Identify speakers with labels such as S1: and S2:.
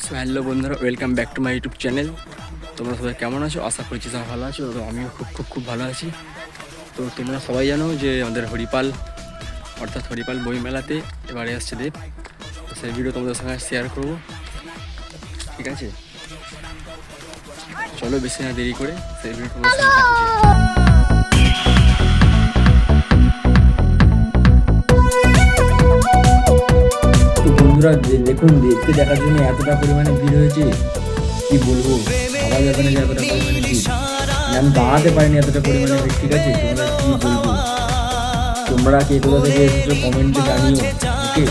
S1: So hello বন্ধুরা, welcome back to my YouTube channel. তোমরা সবাই কেমন আছো? আশা করছি সবাই ভালো আছো। তো আমিও খুব ভালো আছি। তো তোমরা সবাই জানো যে আমাদের হরিপাল অর্থাৎ হরিপাল বইমেলাতে এবারে আসছে দেব। তো সেই ভিডিও তোমাদের সঙ্গে শেয়ার করবো, ঠিক আছে? চলো বেশি না দেরি করে সেই ভিডিও তোমাদের সঙ্গে থাকছে। তো বন্ধুরা দেখুন, দেখতে দেখার জন্য এতটা পরিমাণে ভিড় হয়েছে, কি বলবো, ভাবা যাবে না যে এতটা পরিমাণে ভিড়। আমি দাঁড়াতে পারিনি এতটা পরিমাণে ভিড়, ঠিক আছে? তোমরা কি বলবো, তোমরা কে কোথা থেকে এসেছো কমেন্টে জানিও, ওকে?